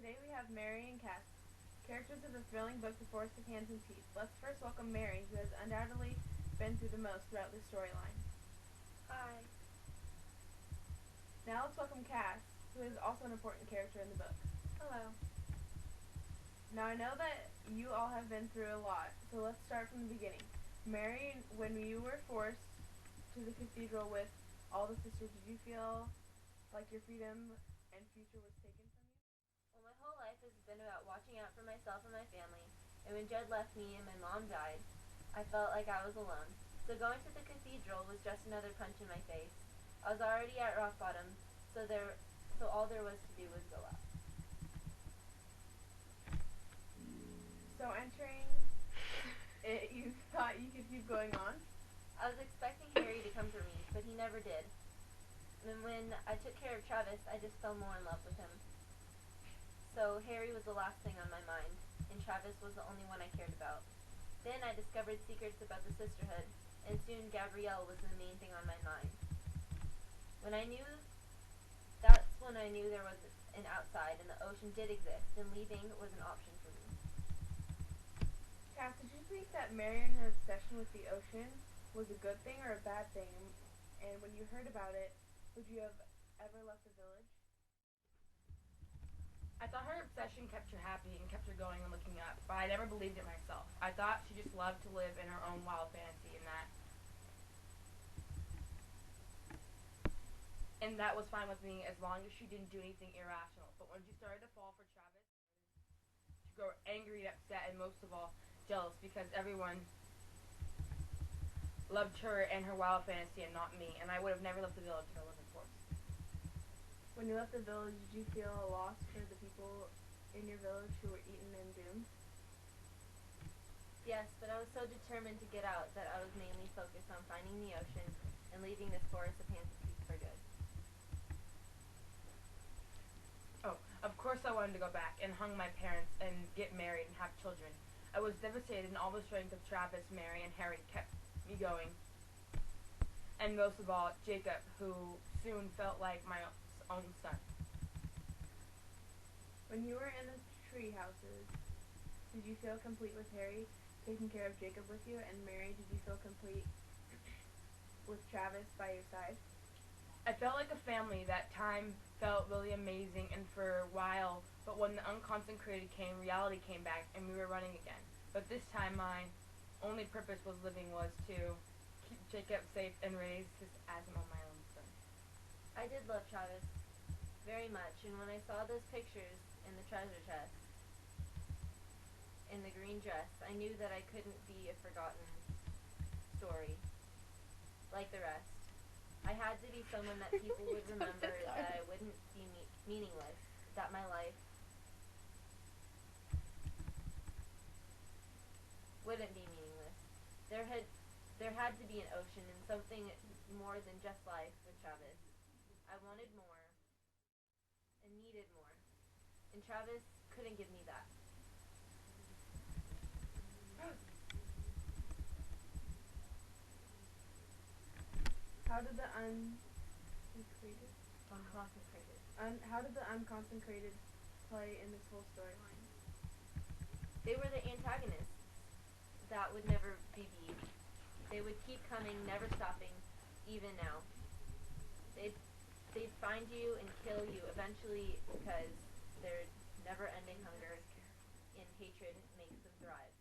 Today we have Mary and Cass, characters of the thrilling book The Forest of Hands and Teeth. Let's first welcome Mary, who has undoubtedly been through the most throughout this storyline. Hi. Now let's welcome Cass, who is also an important character in the book. Hello. Now I know that you all have been through a lot, so let's start from the beginning. Mary, when you were forced to the cathedral with all the sisters, did you feel like your freedom and future was taken from you? Well, my whole life has been about watching out for myself and my family, and when Jed left me and my mom died, I felt like I was alone. So going to the cathedral was just another punch in my face. I was already at rock bottom, so all there was to do was go up. So entering it, you thought you could keep going on? I was expecting Harry to come for me, but he never did. And when I took care of Travis, I just fell more in love with him. So Harry was the last thing on my mind, and Travis was the only one I cared about. Then I discovered secrets about the sisterhood, and soon Gabrielle was the main thing on my mind. That's when I knew there was an outside and the ocean did exist, and leaving was an option for me. Cass, did you think that Mary and her obsession with the ocean was a good thing or a bad thing? And when you heard about it, would you have ever left the village? I thought her obsession kept her happy and kept her going and looking up, but I never believed it myself. I thought she just loved to live in her own wild fantasy, and that was fine with me as long as she didn't do anything irrational. But when she started to fall for Travis, she grew angry and upset, and most of all, jealous because everyone loved her and her wild fantasy and not me, and I would have never left the village if I wasn't forced. When you left the village, did you feel a loss for the people in your village who were eaten and doomed? Yes, but I was so determined to get out that I was mainly focused on finding the ocean and leaving this forest of hands and teeth for good. Oh, of course I wanted to go back and hung my parents and get married and have children. I was devastated, and all the strength of Travis, Mary, and Harry kept me going. And most of all, Jacob, who soon felt like my own son. When you were in the tree houses, did you feel complete with Harry taking care of Jacob with you? And Mary, did you feel complete with Travis by your side? I felt like a family. That time felt really amazing, and for a while, but when the unconsecrated came, reality came back, and we were running again. But this time my only purpose was to keep Jacob safe and raise his asthma on my own son. I did love Travis very much, and when I saw those pictures in the treasure chest, in the green dress, I knew that I couldn't be a forgotten story like the rest. I had to be someone that people would remember, that I wouldn't be meaningless, that my life wouldn't be meaningless. There had to be an ocean and something more than just life with Travis. I wanted more and needed more, and Travis couldn't give me that. How did the unconsecrated play in this whole storyline? They were the antagonists that would never be beat. They would keep coming, never stopping, even now. They'd find you and kill you eventually because their never-ending hunger and hatred makes them thrive.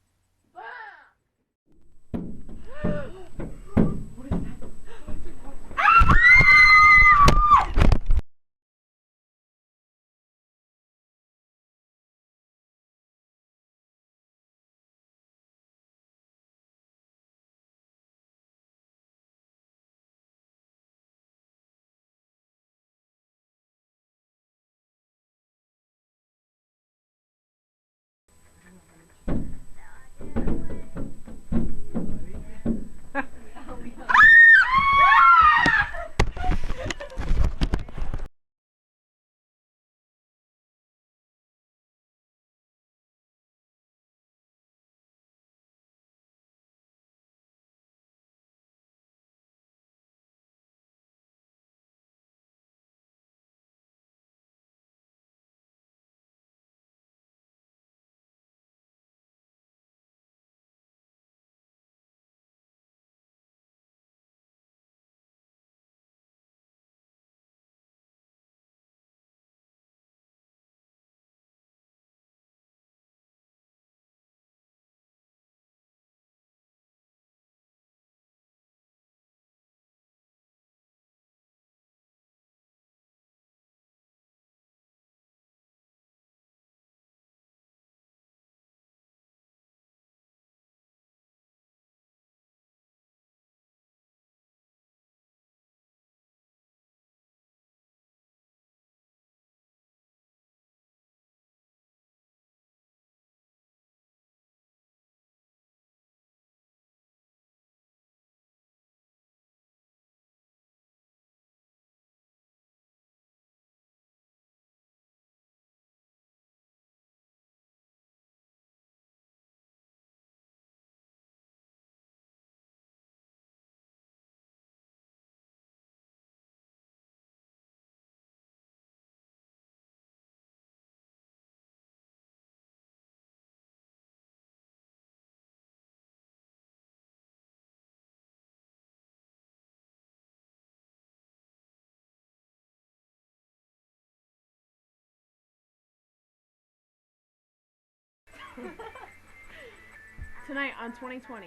Tonight on 2020,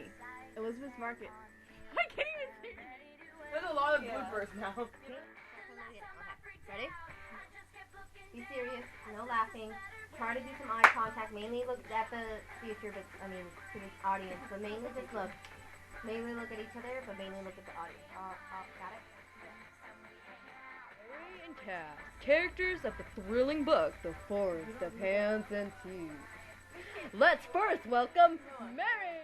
Elizabeth Market. I can't even see. There's a lot of Yeah. bloopers now. Okay. Ready? Be serious. No laughing. Try to do some eye contact. Mainly look at the future, but to the audience. But mainly just look. Mainly look at each other, but mainly look at the audience. Got it? Harry and Cass, characters of the thrilling book, The Forest of Hands and Teeth. Let's first welcome Mary!